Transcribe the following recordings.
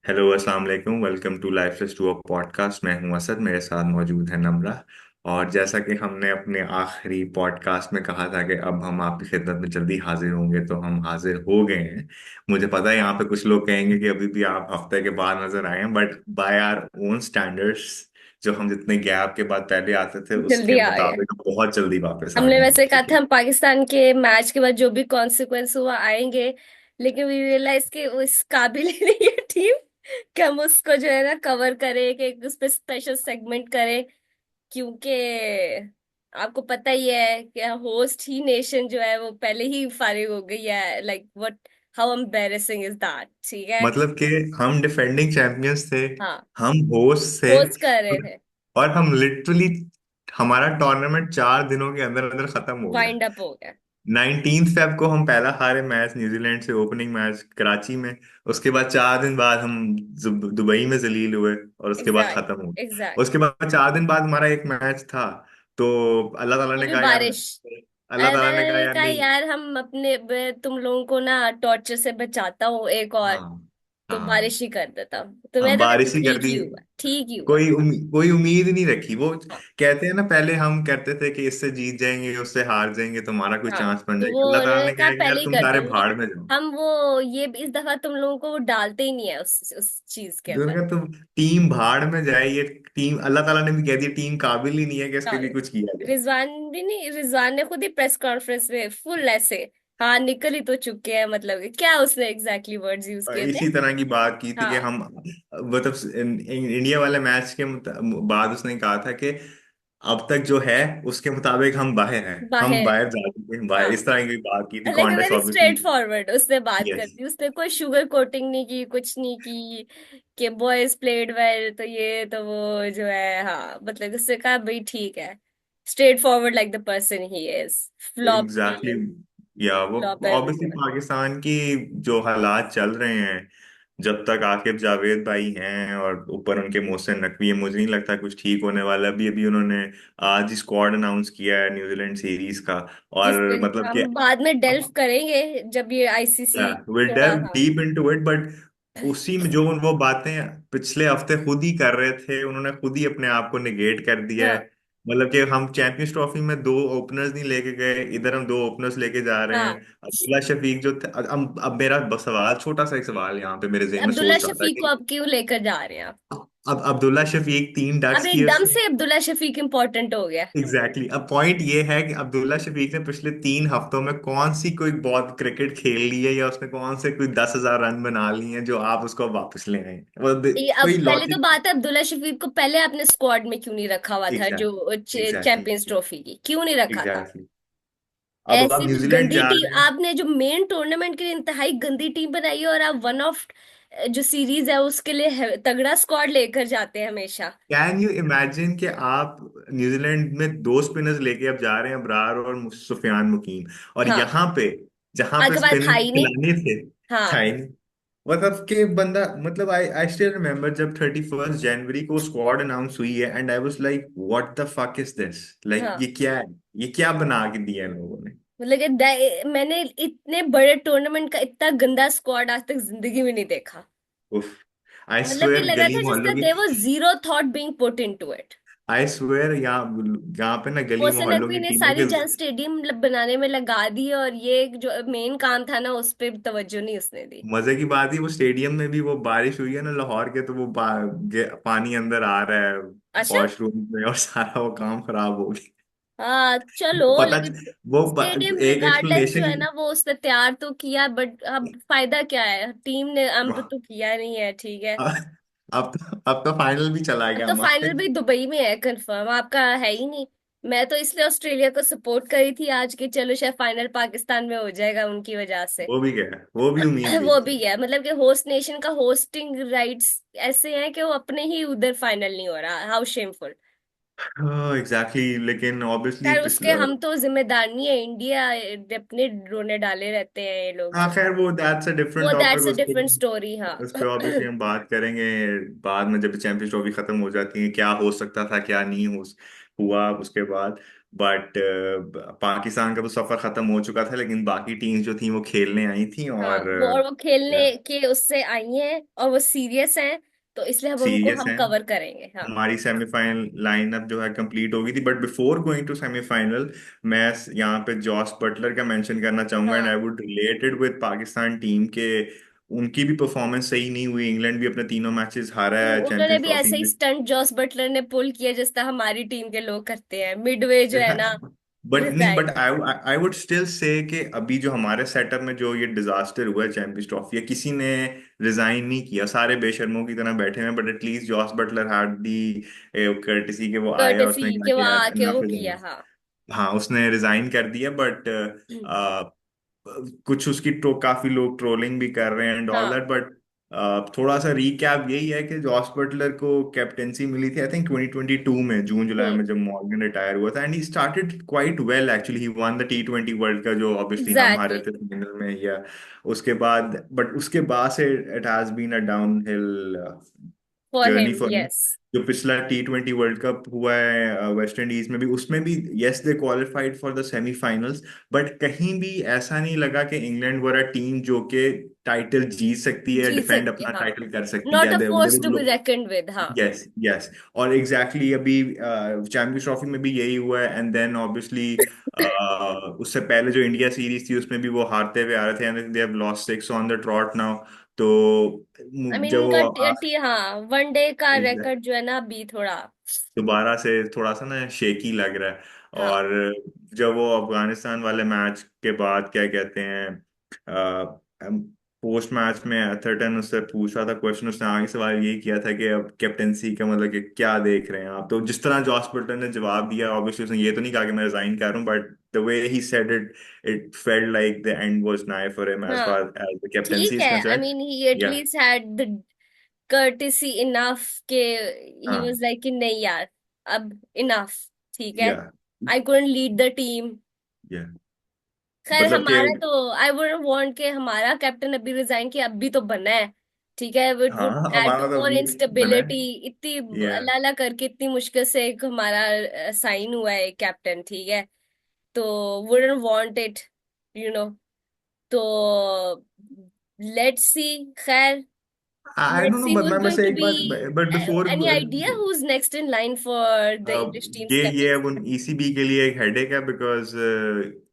Hello, अस्सलाम वालेकुम। Welcome to life is to a podcast. मैं हूं असद, मेरे साथ मौजूद है नम्रा। और जैसा कि हमने अपने आखिरी पॉडकास्ट में कहा था कि अब हम आपकी खिदमत में जल्दी हाजिर होंगे, तो हम हाजिर हो गए हैं। मुझे पता है यहाँ पे कुछ लोग कहेंगे कि अभी भी आप हफ्ते के बाद नजर आए हैं, but by our own standards जो हम जितने गैप के बाद पहले आते थे उसके जल्दी आ गए। मुताबिक बहुत जल्दी वापस आ हमने गए हैं। वैसे कहा ठीक था है। हम पाकिस्तान के मैच के बाद जो भी कॉन्सिक्वेंस हुआ आएंगे, लेकिन वी रियलाइज कि उस काबिल ही नहीं है टीम कि हम उसको जो है ना कवर करें, कि उस पर स्पेशल सेगमेंट करें। क्योंकि आपको पता ही है कि होस्ट ही नेशन जो है वो पहले ही फारिग हो गई है। Like what, how embarrassing is that. ठीक है। मतलब कि हम डिफेंडिंग चैंपियंस थे, हाँ, हम होस्ट थे, होस्ट कर रहे थे। और हम लिटरली हमारा टूर्नामेंट 4 दिनों के अंदर अंदर खत्म हो गया। वाइंड अप हो गया। 19 फेब को हम पहला हारे मैच न्यूजीलैंड से, ओपनिंग मैच कराची में। उसके बाद 4 दिन बाद हम दुबई में जलील हुए और उसके बाद खत्म हो एग्जैक्ट गया। उसके एग्जैक्टली। बाद 4 दिन बाद हमारा एक मैच था। तो अल्लाह ताला वो ने भी कहा यार, बारिश। अल्लाह ताला ने कहा अरे यार का नहीं। यार, हम अपने तुम लोगों को ना टॉर्चर से बचाता हूँ एक और। हाँ, तो हाँ, बारिश ही कर देता हूँ, तो हाँ, मैं तो कहती बारिश ही कर ठीक दी। ही हुआ, ठीक ही हुआ। कोई उम्मीद नहीं रखी वो। हाँ। कहते हैं ना, पहले हम कहते थे कि इससे जीत जाएंगे, उससे हार जाएंगे, तो हमारा कोई हाँ, चांस बन तो जाएगा। वो अल्लाह ताला उन्होंने ने कहा कहा कि पहले यार ही तुम कर सारे दूंगी। भाड़ में जाओ। हम वो ये इस दफा तुम लोगों को वो डालते ही नहीं है उस चीज के तो अंदर। उन्होंने कहा तुम टीम भाड़ में जाए। ये टीम, अल्लाह ताला ने भी कह दिया, टीम काबिल ही नहीं है कि इसके हाँ, लिए कुछ किया जाए। रिजवान भी नहीं, रिजवान ने खुद ही प्रेस कॉन्फ्रेंस में फुल ऐसे, हाँ निकल ही तो चुके हैं, मतलब कि क्या उसने एग्जैक्टली वर्ड्स यूज किए थे। इसी तरह की बात की थी कि हाँ, हम मतलब इंडिया वाले मैच के बाद उसने कहा था कि अब तक जो है उसके मुताबिक हम बाहर हैं, हम बाहर। बाहर जा चुके हैं, बाहर। हाँ, इस तरह की बात की थी, लेकिन context very obviously. Straight forward उसने बात कर यस। दी, उसने कोई शुगर कोटिंग नहीं की, कुछ नहीं की कि बॉयज प्लेड वेल तो ये तो वो जो है। हाँ, मतलब उससे कहा भाई ठीक है, straight forward like the person he is. Flop exactly. या वो फ्लॉप है ऑब्वियसली बिल्कुल। पाकिस्तान की जो हालात चल रहे हैं, जब तक आकिब जावेद भाई हैं और ऊपर उनके मोहसिन नकवी है, मुझे नहीं लगता कुछ ठीक होने वाला। अभी अभी उन्होंने आज ही स्क्वाड अनाउंस किया है न्यूजीलैंड सीरीज का। और जिससे मतलब कि हम बाद में डेल्व करेंगे जब ये आईसीसी विल थोड़ा। डेव हाँ। डीप इनटू इट, बट उसी में जो वो बातें पिछले हफ्ते खुद ही कर रहे थे, उन्होंने खुद ही अपने आप को निगेट कर दिया है। हाँ। मतलब कि हम चैंपियंस ट्रॉफी में दो ओपनर्स नहीं लेके गए, इधर हम दो ओपनर्स लेके जा रहे हैं। हाँ, अब्दुल्ला शफीक जो थे, अब मेरा सवाल, छोटा सा एक सवाल यहाँ पे मेरे जहन में अब्दुल्ला सोच रहा था शफीक को कि अब क्यों लेकर जा रहे हैं आप? अब अब्दुल्ला शफीक तीन अब डक्स की एकदम उसने। से अब्दुल्ला शफीक इम्पोर्टेंट हो गया। एग्जैक्टली, अब पॉइंट ये है कि अब्दुल्ला शफीक ने पिछले 3 हफ्तों में कौन सी कोई बहुत क्रिकेट खेल ली है, या उसने कौन से कोई 10,000 रन बना लिए हैं जो आप उसको वापस ले आए? ये अब कोई पहले तो लॉजिक। बात है, अब्दुल्ला शफीक को पहले आपने स्क्वाड में क्यों नहीं रखा हुआ था जो एग्जैक्टली, एग्जैक्टली, चैंपियंस ट्रॉफी की क्यों नहीं रखा था? एग्जैक्टली। अब ऐसी आप न्यूजीलैंड गंदी जा टीम रहे हैं। आपने जो मेन टूर्नामेंट के लिए इंतहाई गंदी टीम बनाई है, और आप वन ऑफ जो सीरीज है उसके लिए तगड़ा स्क्वाड लेकर जाते हैं हमेशा। कैन यू इमेजिन कि आप न्यूजीलैंड में दो स्पिनर्स लेके अब जा रहे हैं, अबरार और सुफियान मुकीम, और हाँ, यहाँ पे जहां पे आपके पास था स्पिनर्स ही नहीं। खिलाने थे, था हाँ। ही नहीं। मतलब कि बंदा, मतलब आई आई स्टिल रिमेम्बर जब 31 जनवरी को स्क्वाड अनाउंस हुई है, and I was like what the fuck is this, like हाँ, ये क्या है? ये क्या बना के दिया इन लोगों ने? मतलब कि मैंने इतने बड़े टूर्नामेंट का इतना गंदा स्क्वाड आज तक जिंदगी में नहीं देखा। उफ। आई मतलब कि स्वेयर, लगा गली था मोहल्लों जिसका की, there was zero thought being put into it. I swear, यहाँ यहाँ पे ना गली मोहसिन मोहल्लों नकवी की ने टीमों सारी के। जन स्टेडियम बनाने में लगा दी, और ये जो मेन काम था ना उस पे तवज्जो नहीं उसने दी। मजे की बात ही, वो स्टेडियम में भी वो बारिश हुई है ना लाहौर के, तो वो पानी अंदर आ रहा है अच्छा। वॉशरूम में, और सारा वो काम खराब हो गया। हाँ चलो, पता, लेकिन स्टेडियम एक गार्डन जो एक्सप्लेनेशन। है ना वो उसने तैयार तो किया, बट अब फायदा क्या है, टीम ने अम्ब तो किया नहीं है, ठीक है। अब तो फाइनल भी चला अब गया तो हमारे। फाइनल भी दुबई में है कंफर्म, आपका है ही नहीं। मैं तो इसलिए ऑस्ट्रेलिया को सपोर्ट करी थी आज की, चलो शायद फाइनल पाकिस्तान में हो जाएगा उनकी वजह से। वो भी गया, वो भी उम्मीद गई वो थी। भी है, मतलब कि होस्ट नेशन का होस्टिंग राइट्स ऐसे हैं कि वो अपने ही उधर फाइनल नहीं हो रहा, हाउ शेमफुल। हाँ एग्जैक्टली, लेकिन ऑब्वियसली खैर उसके पिछले। हम तो जिम्मेदार नहीं है, इंडिया अपने रोने डाले रहते हैं ये लोग हाँ जो। खैर, वो दैट्स अ डिफरेंट वो टॉपिक। दैट्स अ उस पे डिफरेंट स्टोरी। हाँ। उस पे ऑब्वियसली हम बात करेंगे बाद में, जब चैंपियंस ट्रॉफी खत्म हो जाती है, क्या हो सकता था, क्या नहीं हुआ उसके बाद। बट पाकिस्तान का तो सफर खत्म हो चुका था, लेकिन बाकी टीम्स जो थी वो खेलने आई थी, हाँ, और वो खेलने के उससे आई हैं और वो सीरियस हैं, तो इसलिए हम उनको सीरियस हम हैं। कवर करेंगे। हाँ। हमारी सेमीफाइनल लाइनअप जो है कंप्लीट हो गई थी, but before going to semifinal मैं यहाँ पे जॉस बटलर का मेंशन करना चाहूंगा, एंड आई हाँ, would related with Pakistan team के उनकी भी परफॉर्मेंस सही नहीं हुई। इंग्लैंड भी अपने तीनों मैचेस हारा है उन्होंने चैंपियंस भी ट्रॉफी ऐसे ही में। स्टंट जॉस बटलर ने पुल किया जिस तरह हमारी टीम के लोग करते हैं मिडवे जो है ना, बट नहीं, but resign. I I would still say कि अभी जो हमारे सेटअप में जो ये डिजास्टर हुआ है चैंपियंस ट्रॉफी, किसी ने रिजाइन नहीं किया, सारे बेशर्मों की तरह बैठे हैं, but at least Jos Buttler had the courtesy के वो आया, उसने कर्टसी कहा के कि वहां यार आके इनफ वो इज किया। इनफ। हाँ। हाँ, उसने रिजाइन कर दिया, बट कुछ उसकी काफी लोग ट्रोलिंग भी कर रहे हैं एंड ऑल हाँ। दैट, बट थोड़ा सा रीकैप यही है कि जॉस बटलर को कैप्टेंसी मिली थी आई थिंक 2022 में, जून जुलाई हम्म। में, जब मॉर्गन रिटायर हुआ था, and he started quite well actually. He one the T20 world का, जो ऑब्वियसली हम हारे एग्जैक्टली। थे फाइनल में, या उसके बाद, बट उसके बाद से it has been a downhill for journey him, for him. Yes. जो पिछला T20 वर्ल्ड कप हुआ है वेस्ट इंडीज में भी, उसमें भी yes they qualified for the semifinals, but कहीं भी ऐसा नहीं लगा कि इंग्लैंड वर अ टीम जो कि टाइटल जीत सकती है, जीत डिफेंड सकते हैं, अपना हाँ। टाइटल कर सकती नॉट है। A they force to be would, reckoned with. हाँ। Yes yes. और एग्जैक्टली अभी चैंपियंस ट्रॉफी में भी यही हुआ है, एंड देन ऑब्वियसली उससे पहले जो इंडिया सीरीज थी उसमें भी वो हारते हुए आ रहे थे, and they have lost 6 on the trout now. तो आई मीन जब उनका वो हाँ, वनडे का रिकॉर्ड जो है ना अभी थोड़ा। दोबारा से थोड़ा सा ना शेकी लग रहा है। हाँ। और जब वो अफगानिस्तान वाले मैच के बाद क्या कहते हैं, पोस्ट मैच में अथरटन उससे पूछ रहा था क्वेश्चन, उसने आगे सवाल यही किया था कि अब कैप्टेंसी का मतलब कि क्या देख रहे हैं आप, तो जिस तरह जॉस बटलर ने जवाब दिया, ऑब्वियसली उसने ये तो नहीं कहा कि मैं रिजाइन कर रहा हूँ, but the way he said it, it felt like the end was knife for him as हाँ, फार एज द कैप्टेंसी ठीक इज है। I concerned. Mean he at least had the courtesy enough के he was हाँ, like कि नहीं यार, अब enough, ठीक है। या I couldn't lead the team। या खैर मतलब कि हमारा तो I wouldn't want के हमारा कैप्टन अभी रिजाइन किया, अभी तो बना है, ठीक है। इट वुड हाँ, एड टू हमारा तो मोर अभी बना इंस्टेबिलिटी। है। इतनी या अल्लाह अल्लाह करके इतनी मुश्किल से एक हमारा साइन हुआ है कैप्टन, ठीक है। तो wouldn't want it, you know। तो let's see। खैर, आई let's don't know, see but who's मैं going बस to एक बात, be, but before any idea who's next in line for the English team's ये अब captaincy? उन ECB के लिए एक हेडेक है, बिकॉज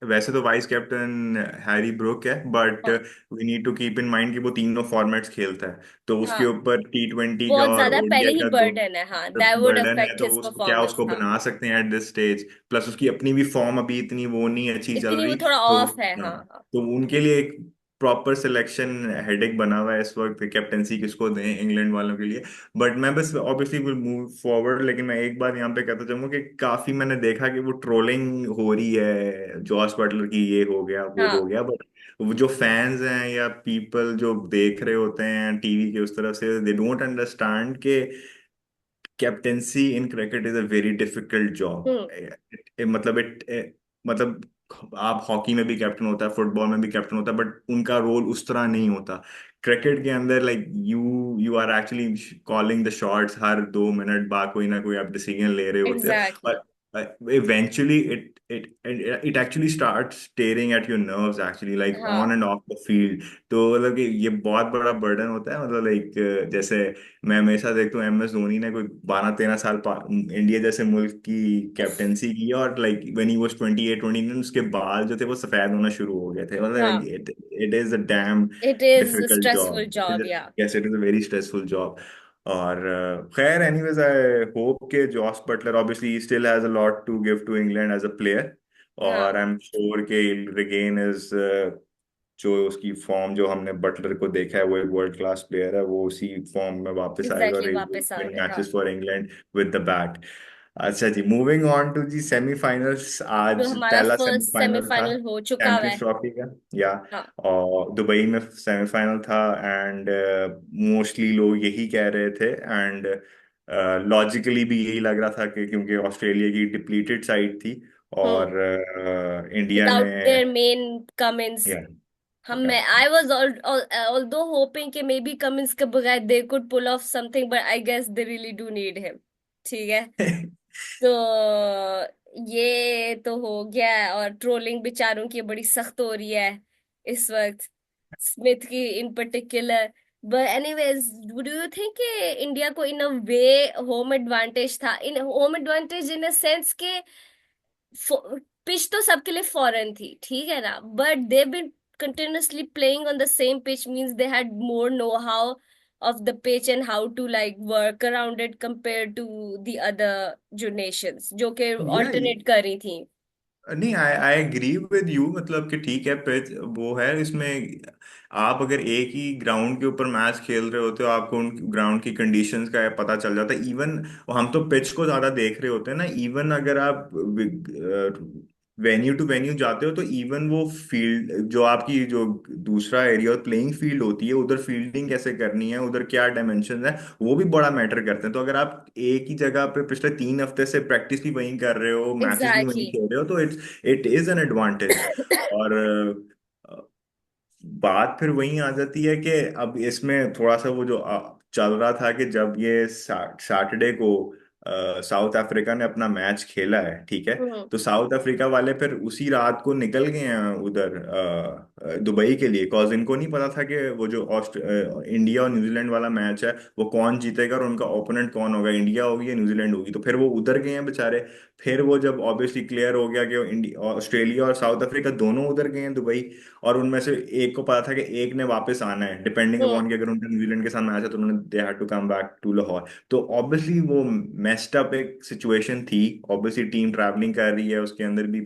वैसे तो वाइस कैप्टन हैरी ब्रूक है, बट हाँ। We need to keep in mind कि वो तीनों फॉर्मेट्स खेलता है, तो उसके हाँ, ऊपर T20 का बहुत और ज्यादा पहले ODI ही का दो बर्डन है। हाँ, that would बर्डन है, affect तो his उसको क्या performance। उसको हाँ, बना सकते हैं एट दिस स्टेज, प्लस उसकी अपनी भी फॉर्म अभी इतनी वो नहीं अच्छी चल इतनी वो रही, थोड़ा तो ऑफ है। हाँ। हाँ, हाँ। तो उनके लिए एक प्रॉपर सिलेक्शन हेडेक बना हुआ है इस वक्त, कैप्टेंसी किसको दें इंग्लैंड वालों के लिए। बट मैं बस ऑब्वियसली विल मूव फॉरवर्ड, लेकिन मैं एक बात यहाँ पे कहता चाहूंगा कि काफी मैंने देखा कि वो ट्रोलिंग हो रही है जॉस बटलर की, ये हो गया वो हो हाँ। गया, बट वो जो फैंस हैं या पीपल जो देख रहे होते हैं टीवी के उस तरफ से, दे डोंट अंडरस्टैंड के captaincy in cricket is a very difficult job. Hmm. मतलब मतलब आप हॉकी में भी कैप्टन होता है, फुटबॉल में भी कैप्टन होता है, बट उनका रोल उस तरह नहीं होता। क्रिकेट के अंदर like you are actually calling the shots, हर 2 मिनट बाद कोई ना कोई आप डिसीजन ले रहे होते हो, एग्जैक्टली। और eventually it actually starts staring at your nerves actually, like on हाँ। and off the field। तो मतलब कि ये बहुत बड़ा बर्डन होता है, मतलब लाइक जैसे मैं हमेशा देखता हूँ MS धोनी ने कोई 12-13 साल इंडिया जैसे मुल्क की कैप्टेंसी की है, और लाइक व्हेन ही वाज 28-29 उसके बाल जो थे वो सफेद होना शुरू हो गए थे, मतलब हाँ, it is a damn it is a difficult stressful job, job, yeah। Yes it is a very stressful job. और खैर एनीवेज, आई होप के Jos Buttler obviously still has a lot to give to England as a player, और हाँ, I am sure के regain is, जो उसकी form जो हमने बटलर को देखा है, वो एक वर्ल्ड क्लास प्लेयर है, वो उसी फॉर्म में वापस आएगा और एग्जैक्टली, विन वापस आएंगे। हाँ, matches for England with the bat. अच्छा जी, मूविंग ऑन टू जी सेमीफाइनल्स, जो आज हमारा पहला फर्स्ट सेमीफाइनल था सेमीफाइनल हो चुका हुआ चैंपियंस है। ट्रॉफी का, या हाँ। और दुबई में सेमीफाइनल था, एंड मोस्टली लोग यही कह रहे थे, एंड लॉजिकली भी यही लग रहा था कि क्योंकि ऑस्ट्रेलिया की डिप्लीटेड साइड थी, हम्म। और इंडिया ने, विदाउट देयर मेन कमिंस, या हम मैं आई वाज ऑल्दो होपिंग कि मे बी कमिंस के बगैर they could pull off something, but I guess they really do need him, ठीक है। तो ये तो हो गया है, और ट्रोलिंग बेचारों की बड़ी सख्त हो रही है इस वक्त, स्मिथ की in particular. But anyways, do you think कि इंडिया को in a way home advantage था, in home advantage in a sense के पिच तो सबके लिए फॉरेन थी, ठीक है ना, but they been continuously playing on the same pitch means they had more know-how of the pitch and how to like work around it compared to the other जो nations जो कि या alternate कर रही थी। नहीं, आई आई एग्री विद यू, मतलब कि ठीक है, पिच वो है इसमें। आप अगर एक ही ग्राउंड के ऊपर मैच खेल रहे होते हो, आपको उन ग्राउंड की कंडीशंस का पता चल जाता है। इवन हम तो पिच को ज्यादा देख रहे होते हैं ना, इवन अगर आप वेन्यू टू वेन्यू जाते हो तो इवन वो फील्ड जो आपकी जो दूसरा एरिया प्लेइंग फील्ड होती है, उधर फील्डिंग कैसे करनी है, उधर क्या डायमेंशन है, वो भी बड़ा मैटर करते हैं। तो अगर आप एक ही जगह पे पिछले 3 हफ्ते से प्रैक्टिस भी वहीं कर रहे हो, मैचेस भी वहीं एग्जैक्टली। खेल रहे हो, तो इट इज एन एडवांटेज। और बात फिर वहीं आ जाती है कि अब इसमें थोड़ा सा वो जो चल रहा था कि जब ये सैटरडे को साउथ अफ्रीका ने अपना मैच खेला है, ठीक है, हम्म। तो साउथ अफ्रीका वाले फिर उसी रात को निकल गए हैं उधर दुबई के लिए, कॉज इनको नहीं पता था कि वो जो इंडिया और न्यूजीलैंड वाला मैच है वो कौन जीतेगा और उनका ओपोनेंट कौन होगा, इंडिया होगी या न्यूजीलैंड होगी। तो फिर वो उधर गए हैं बेचारे। फिर वो जब ऑब्वियसली क्लियर हो गया कि इंडिया, ऑस्ट्रेलिया और साउथ अफ्रीका दोनों उधर गए हैं दुबई, और उनमें से एक को पता था कि एक ने वापस आना है, डिपेंडिंग हम्म। अपॉन कि अगर उनका न्यूजीलैंड के साथ मैच है तो उन्होंने they had to come back to Lahore. तो ऑब्वियसली वो मेस्ड अप एक सिचुएशन थी। ऑब्वियसली टीम ट्रैवलिंग कर रही है, उसके अंदर भी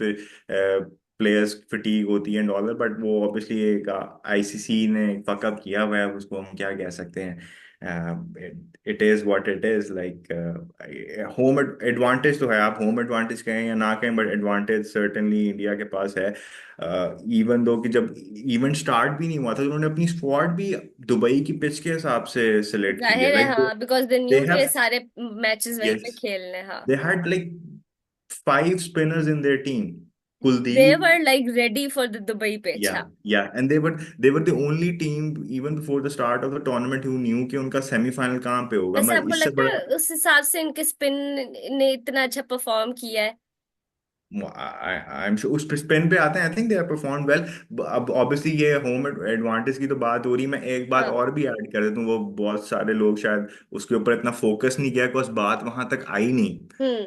प्लेयर्स फटीग होती है डॉलर, बट वो ऑब्वियसली एक आईसीसी ने फकअप किया हुआ है, उसको हम क्या कह सकते हैं। It is what it is, like home advantage तो है, आप होम एडवांटेज कहें या ना कहें, बट एडवांटेज सर्टेनली इंडिया के पास है। इवन दो कि जब इवेंट स्टार्ट भी नहीं हुआ था तो उन्होंने अपनी स्क्वाड भी दुबई की पिच के हिसाब से सिलेक्ट की है, जाहिर है, लाइक हाँ, because they they knew have, के सारे मैचेस वहीं पे यस, खेलने, हाँ। दे had like 5 spinners in their team. They Kuldeep, were like ready for the Dubai pitch, yeah, हाँ। yeah, and they were the only team even before the start of the tournament who knew कि उनका semifinal कहाँ पे होगा। वैसे मैं आपको इससे लगता बड़ा है उस हिसाब से इनके स्पिन ने इतना अच्छा परफॉर्म किया है? आई एम श्योर उस स्पिन पे आते हैं, I think they are perform well. अब ऑब्वियसली ये होम एडवांटेज की तो बात हो रही, मैं एक बात हाँ। और भी ऐड कर देता हूँ, वो बहुत सारे लोग शायद उसके ऊपर इतना फोकस नहीं किया, बिकॉज बात वहां तक आई नहीं। हम्म।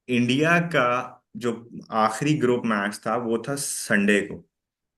इंडिया का जो आखिरी ग्रुप मैच था वो था संडे को,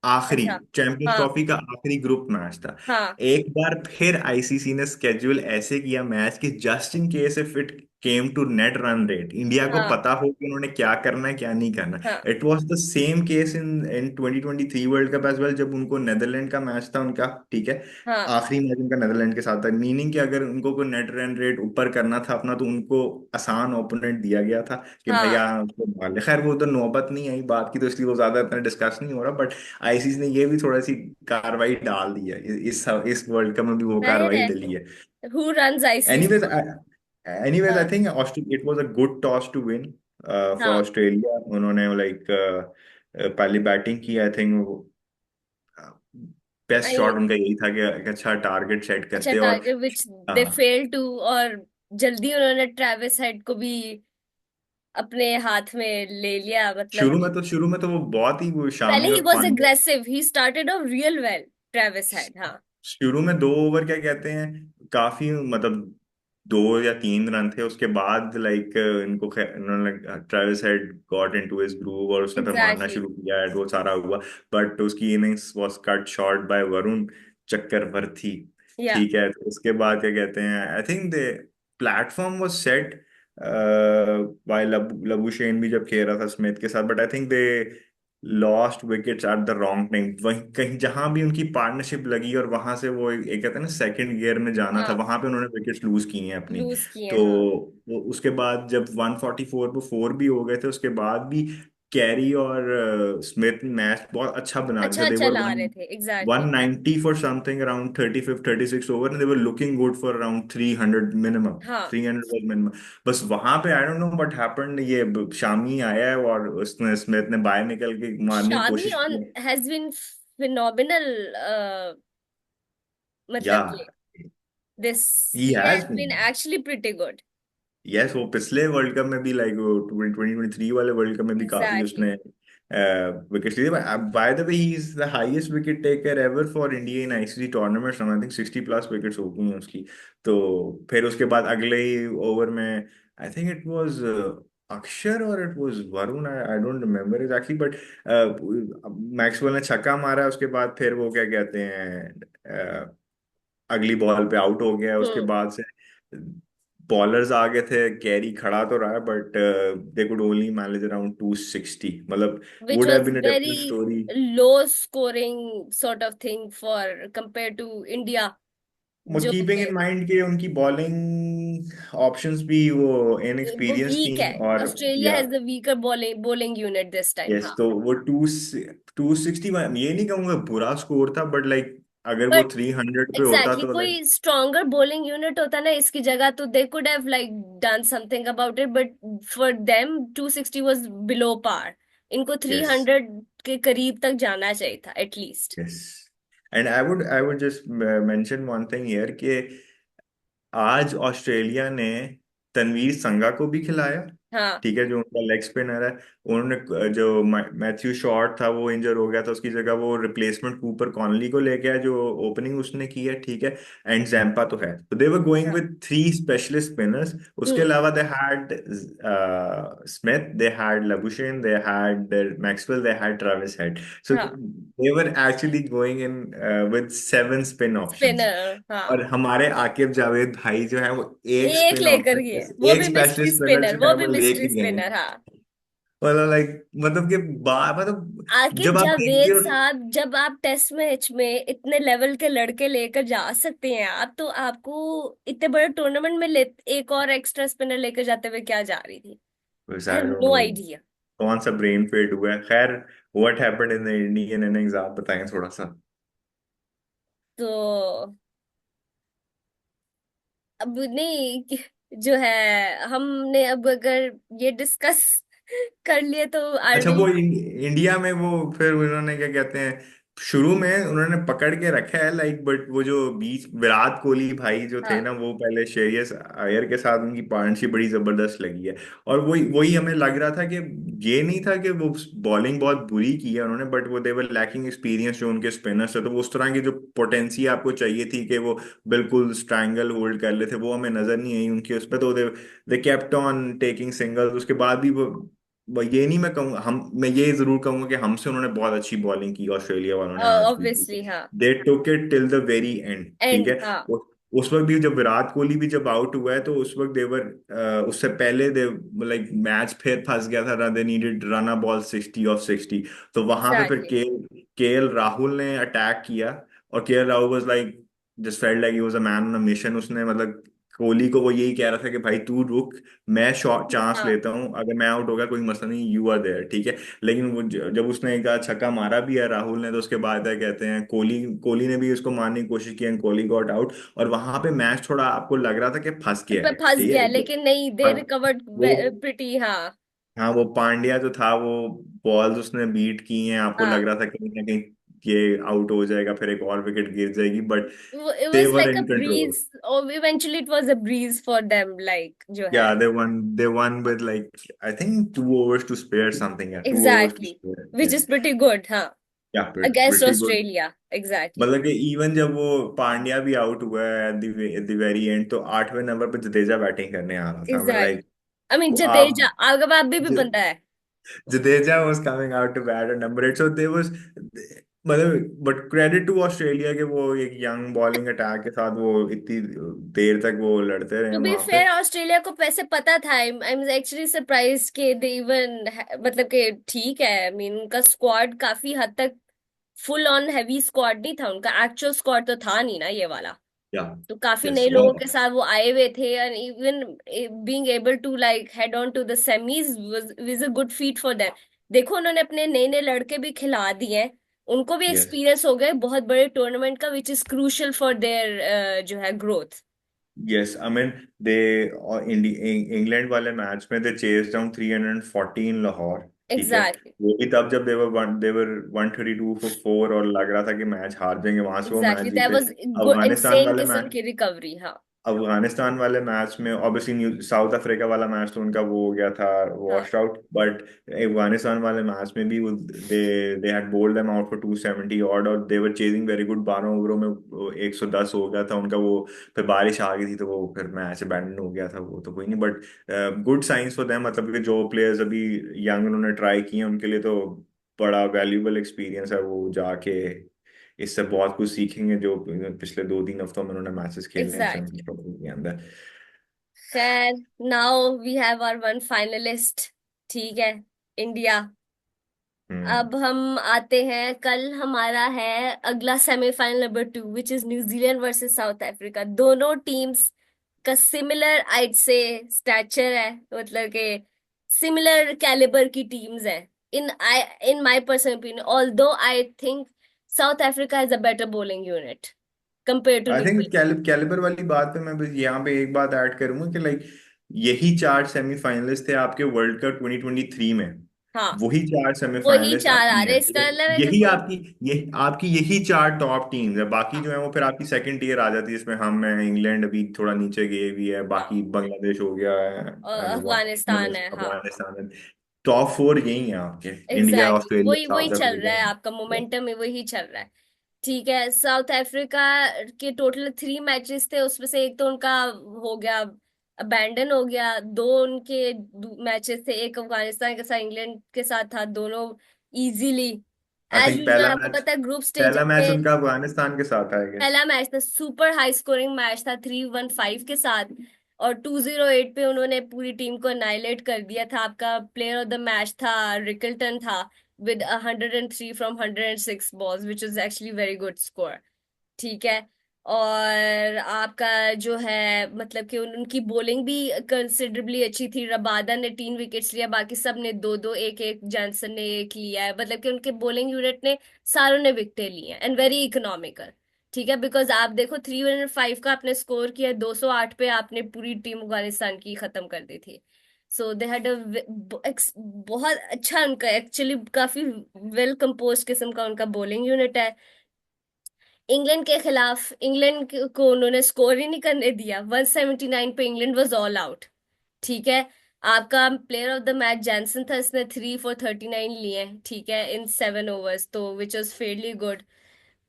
आखिरी अच्छा। चैंपियंस हाँ। ट्रॉफी का आखिरी ग्रुप मैच था। हाँ। एक बार फिर आईसीसी ने स्केड्यूल ऐसे किया मैच कि just in case if it came to net run rate, India को हाँ। पता हो कि उन्होंने क्या करना है क्या नहीं करना। हाँ। It was the same case in 2023 world cup as well, जब उनको नेदरलैंड का मैच था उनका, ठीक है, हाँ। आखिरी मैच उनका नेदरलैंड के साथ था, मीनिंग कि अगर उनको कोई नेट रन रेट ऊपर करना था अपना तो उनको आसान ओपोनेंट दिया गया था कि हाँ। भैया उसको मार ले। खैर वो उधर नौबत नहीं आई बात की, तो इसलिए वो ज्यादा इतना डिस्कस नहीं हो रहा, बट आईसीसी ने ये भी थोड़ी सी कार्रवाई डाल दी है, इस वर्ल्ड कप में भी वो जाहिर कार्रवाई है, डली है। Who runs anyways, ICC. Anyways I हाँ। Think it was a good toss to win for हाँ। ऑस्ट्रेलिया। उन्होंने लाइक पहली बैटिंग की, I think best I, shot उनका यही था कि एक अच्छा टारगेट सेट अच्छा करते और टारगेट विच दे हाँ, फेल टू, और जल्दी उन्होंने ट्रेविस हेड को भी अपने हाथ में ले लिया, मतलब कि शुरू में तो वो बहुत ही वो पहले शामी ही और was Pandya, aggressive, he started off real well, Travis head, हाँ। शुरू में 2 ओवर क्या कहते हैं, काफी मतलब 2 या 3 रन थे, उसके बाद लाइक इनको इन्होंने Travis head got into his groove और उसने फिर मारना एग्जैक्टली। शुरू किया है, वो सारा हुआ। बट उसकी innings was cut short by Varun Chakravarthy, yeah. ठीक है। तो उसके बाद क्या कहते हैं, I think the platform was set by Labuschagne भी जब खेल रहा था स्मिथ के साथ, but I think they lost wickets at the wrong time. वहीं कहीं जहां भी उनकी पार्टनरशिप लगी और वहां से वो एक कहते हैं ना सेकंड गियर में जाना था, हाँ, वहां पे उन्होंने विकेट्स लूज की हैं अपनी। लूज किए, तो हाँ। उसके बाद जब 144 पे 4 भी हो गए थे, उसके बाद भी कैरी और स्मिथ मैच बहुत अच्छा बना रहे थे। अच्छा दे वर चला रहे थे, exactly. 190 for something around 35 36 over, and they were looking good for around 300 minimum, हाँ। 300 वाज मिनिमम। बस वहां पे I don't know what happened, ये शामी आया है और उसने स्मिथ ने बाहर निकल के मारने की शामी कोशिश ऑन की। हैज बीन फिनोमिनल, या मतलब कि this he he has has been, been actually pretty good. Yes, वो पिछले वर्ल्ड कप में भी लाइक वो 2023 वाले वर्ल्ड कप में भी काफी एग्जैक्टली। उसने विकेट लिए। By the way he is the highest wicket taker ever for India in ICC tournaments, I think 60+ wickets हो गई हैं उसकी। तो फिर उसके बाद अगले ही ओवर में आई थिंक इट वाज अक्षर और it was Varun, I don't remember exactly, but Maxwell ने छक्का मारा, उसके बाद फिर वो क्या कहते हैं अगली बॉल पे आउट हो गया। उसके हम्म। बाद से बॉलर्स आ गए थे, कैरी खड़ा तो रहा but they could only manage around 260, मतलब which would have was been a very different story. Low scoring sort of thing for compare to India, जो कीपिंग इन माइंड के उनकी बॉलिंग ऑप्शंस भी वो वो इनएक्सपीरियंस थी। वीक है। और ऑस्ट्रेलिया या has the weaker bowling unit this time, yes, हाँ। तो वो 260, ये नहीं कहूंगा बुरा स्कोर था, बट लाइक अगर वो बट 300 पे होता एग्जैक्टली, तो लाइक। कोई स्ट्रॉन्गर बॉलिंग यूनिट होता ना इसकी जगह, तो they could have like done something about it, but for them 260 was below par. इनको यस 300 के करीब तक जाना चाहिए था at least. Yes, and I would just mention one thing here कि आज ऑस्ट्रेलिया ने तनवीर संगा को भी खिलाया। हाँ। ठीक है, जो उनका लेग स्पिनर है। उन्होंने जो मैथ्यू शॉर्ट था वो इंजर हो गया था, उसकी जगह वो रिप्लेसमेंट कूपर कॉनली को लेके आया जो ओपनिंग उसने की है। ठीक है, एंड जैम्पा तो है, तो दे वर गोइंग हाँ। With 3 specialist spinners. उसके हम्म। अलावा they had Smith, they had Labuschagne, they had Maxwell, they had Travis Head. So हाँ। They were actually going in with 7 spin options. Spinner, हाँ। और हमारे आकिब जावेद भाई जो है वो एक एक स्पिन लेकर ऑप्शन, गए, वो एक भी मिस्ट्री स्पेशलिस्ट स्पिनर स्पिनर, जो वो है भी वो मिस्ट्री लेके गए। स्पिनर, हाँ। मतलब लाइक, मतलब कि मतलब आकिब जब आप देखते जावेद हो। साहब, जब आप टेस्ट मैच में इतने लेवल के लड़के लेकर जा सकते हैं आप, तो आपको इतने बड़े टूर्नामेंट में एक और एक्स्ट्रा स्पिनर लेकर जाते हुए क्या जा रही थी? I I have don't know no idea. कौन सा ब्रेन फेट हुआ है। खैर, what happened in the Indian innings आप बताएं थोड़ा सा। तो अब नहीं, जो है, हमने अब अगर ये डिस्कस कर लिए तो आर अच्छा, वी। वो इंडिया में वो फिर उन्होंने क्या कहते हैं, शुरू में उन्होंने पकड़ के रखा है लाइक, बट वो जो बीच विराट कोहली भाई जो थे हाँ। ना, वो पहले श्रेयस अय्यर के साथ उनकी पार्टनरशिप बड़ी जबरदस्त लगी है। और वही वही हमें लग रहा था कि ये नहीं था कि वो बॉलिंग बहुत बुरी की है उन्होंने, बट वो देवर लैकिंग एक्सपीरियंस जो उनके स्पिनर्स थे, तो वो उस तरह की जो पोटेंसी आपको चाहिए थी कि वो बिल्कुल स्ट्रैंगल होल्ड कर लेते, वो हमें नजर नहीं आई उनके उस पर। तो they kept on taking singles, उसके बाद भी वो ये नहीं मैं कहूँगा, मैं ये जरूर कहूंगा कि हमसे उन्होंने बहुत अच्छी बॉलिंग की ऑस्ट्रेलिया वालों ने आज भी। ठीक है, ऑब्वियसली, हाँ। They took it till the very end. ठीक एंड, है, हाँ। उस वक्त भी जब विराट कोहली भी जब आउट हुआ है तो उस वक्त देवर, उससे पहले दे लाइक मैच फिर फंस गया था, they needed run a ball 60 of 60। तो वहां पे फिर एग्जैक्टली। के एल राहुल ने अटैक किया। और के L Rahul was like just felt like he was a man on a mission. उसने मतलब कोहली को वो यही कह रहा था कि भाई तू रुक, मैं शॉट चांस हाँ। लेता हूँ, अगर मैं आउट हो गया कोई मसला नहीं, यू आर देयर। ठीक है, लेकिन वो जब उसने एक आध छक्का मारा भी है राहुल ने, तो उसके बाद क्या कहते हैं, कोहली कोहली ने भी उसको मारने की कोशिश की, कोहली गॉट आउट। और वहां पे मैच थोड़ा आपको लग रहा था कि फंस गया पे है। फंस ठीक गया, है, लेकिन नहीं, दे पर रिकवर्ड वो, प्रिटी, हाँ। हाँ वो पांड्या जो था वो बॉल्स उसने बीट की हैं, आपको लग हाँ, रहा था कहीं ना कहीं ये आउट हो जाएगा, फिर एक और विकेट गिर जाएगी, but it they was were like a in control. breeze, or eventually it was a breeze for them, like, जो है। Yeah, they won with like I think 2 overs to spare something. Yeah, 2 overs to Exactly, spare. which Yes. is pretty good, हाँ। Yeah, Against pretty good. Australia, exactly। मतलब कि even जब वो पांड्या भी out हुआ है एट द वेरी एंड, तो 8वें number पे जडेजा बैटिंग करने आ रहा था। मैं Exactly। लाइक I mean, आप जडेजा, अगर आप भी बंदा है। Jadeja was coming out to bat at number 8, so they was मतलब, बट क्रेडिट टू ऑस्ट्रेलिया के वो एक यंग बॉलिंग अटैक के साथ वो इतनी देर तक वो लड़ते रहे टू बी वहां पे। फेयर, ऑस्ट्रेलिया को वैसे पता था। आई एम एक्चुअली सरप्राइज के दे इवन, मतलब कि ठीक है, आई मीन उनका स्क्वाड काफी हद तक फुल ऑन हैवी स्क्वाड नहीं था, उनका एक्चुअल स्क्वाड तो था नहीं ना ये वाला। या तो काफी यस, नए लोगों के साथ वो आए हुए थे, and even being able to like head on to the semis was a good feat for them. देखो, उन्होंने अपने नए नए लड़के भी खिला दिए हैं, उनको भी यस, एक्सपीरियंस हो गए बहुत बड़े टूर्नामेंट का, which is crucial for their जो है growth. Yes, I mean they England वाले मैच में दे चेज डाउन 340 इन लाहौर। ठीक है, एग्जैक्टली। वो भी तब जब देवर 132 फॉर 4 और लग रहा था कि मैच हार जाएंगे, वहां से वो मैच एग्जैक्टली, दैट जीते। वाज गुड, अफगानिस्तान इनसेन वाले किस्म मैच, की रिकवरी, हाँ। अफगानिस्तान वाले मैच में ऑब्वियसली साउथ अफ्रीका वाला मैच तो उनका वो हो गया था, हाँ वॉश आउट, बट अफगानिस्तान वाले मैच में भी they they had bowled them out for 270 odd, और they were chasing very good. 12 ओवरों में 110 हो गया था उनका वो। फिर बारिश आ गई थी तो वो फिर मैच अबैंडन हो गया था, वो तो कोई नहीं, but good science for them, मतलब कि जो प्लेयर्स अभी यंग उन्होंने ट्राई किए उनके लिए तो बड़ा वैल्यूबल एक्सपीरियंस है वो जाके। इससे बहुत कुछ सीखेंगे जो पिछले 2-3 हफ्तों में उन्होंने मैचेस खेले हैं चैंपियंस एग्जैक्टली। ट्रॉफी के अंदर। खैर, now we have our one finalist. ठीक है, इंडिया। हम्म। अब हम आते हैं, कल हमारा है अगला semifinal number 2, which is New Zealand versus south Africa. दोनों टीम्स का सिमिलर आइट से स्टैचर है, मतलब के सिमिलर कैलिबर की टीम्स हैं। इन आई in my personal opinion, although I think south Africa has a better bowling unit compare to I think New Zealand. Calibre वाली बात पे मैं बस यहाँ पे एक बात ऐड करूंगा कि लाइक यही चार सेमीफाइनलिस्ट थे आपके वर्ल्ड कप 2023 में। हाँ, वही चार वही सेमीफाइनलिस्ट चार अब आ भी रहे, हैं, इसका तो मतलब है कि यही कोई। आपकी, ये आपकी यही चार टॉप टीम्स है। बाकी हाँ जो है वो फिर आपकी सेकंड टीयर आ जाती है, इसमें हम हैं, इंग्लैंड अभी थोड़ा नीचे गए भी है, हाँ, बाकी बांग्लादेश हो गया है, और अफगानिस्तान है, हाँ। अफगानिस्तान है। टॉप फोर यही है आपके, इंडिया, एग्जैक्टली exactly. ऑस्ट्रेलिया, वही वही साउथ चल रहा अफ्रीका। है, आपका मोमेंटम में वही चल रहा है। ठीक है, साउथ अफ्रीका के टोटल 3 मैचेस थे, उसमें से एक तो उनका हो गया, अबैंडन हो गया। दो उनके मैचेस थे, एक अफगानिस्तान के साथ, इंग्लैंड के साथ था, दोनों easily. I as think usual, आपको पता है ग्रुप पहला स्टेजेस मैच में उनका अफगानिस्तान के साथ है, गेस। पहला मैच था, सुपर हाई स्कोरिंग मैच था, 315 के साथ। और 208 पे उन्होंने पूरी टीम को अनाइलेट कर दिया था। आपका प्लेयर ऑफ द मैच था, रिकल्टन था, with 103 from 106 balls, which is actually very good score. ठीक है। और आपका जो है, मतलब कि उनकी बॉलिंग भी कंसिडरेबली अच्छी थी। रबादा ने 3 विकेट्स लिया, बाकी सब ने दो दो, एक एक, जॉनसन ने एक लिया है। मतलब कि उनके बॉलिंग यूनिट ने सारों ने विकेटें ली हैं, एंड वेरी इकोनॉमिकल। ठीक है, बिकॉज आप देखो 305 का आपने स्कोर किया, 208 पे आपने पूरी टीम अफगानिस्तान की खत्म कर दी थी। सो दे हैड अ बहुत अच्छा, उनका एक्चुअली काफी वेल कंपोज किस्म का उनका बॉलिंग यूनिट है। इंग्लैंड के खिलाफ को उन्होंने स्कोर ही नहीं करने दिया। 179 पे इंग्लैंड वाज ऑल आउट। ठीक है। आपका player of the match Jansen था, इसने 3 for 39 लिए। ठीक है, इन 7 ओवर्स, तो विच वॉज फेयरली गुड।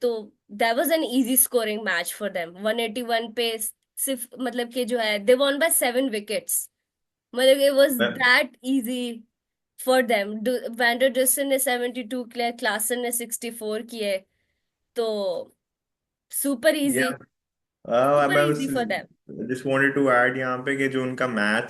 तो that was an easy scoring match for them. 181 पे सिर्फ, मतलब कि जो है, दे वॉन बाय 7 विकेट्स। मतलब इट वाज मैं that easy for them. Wander Dustin ने 72 किया, क्लासन ने 64 किए। तो सुपर या इजी, सुपर मैं बस easy for them. Just wanted to add यहाँ पे कि जो उनका मैच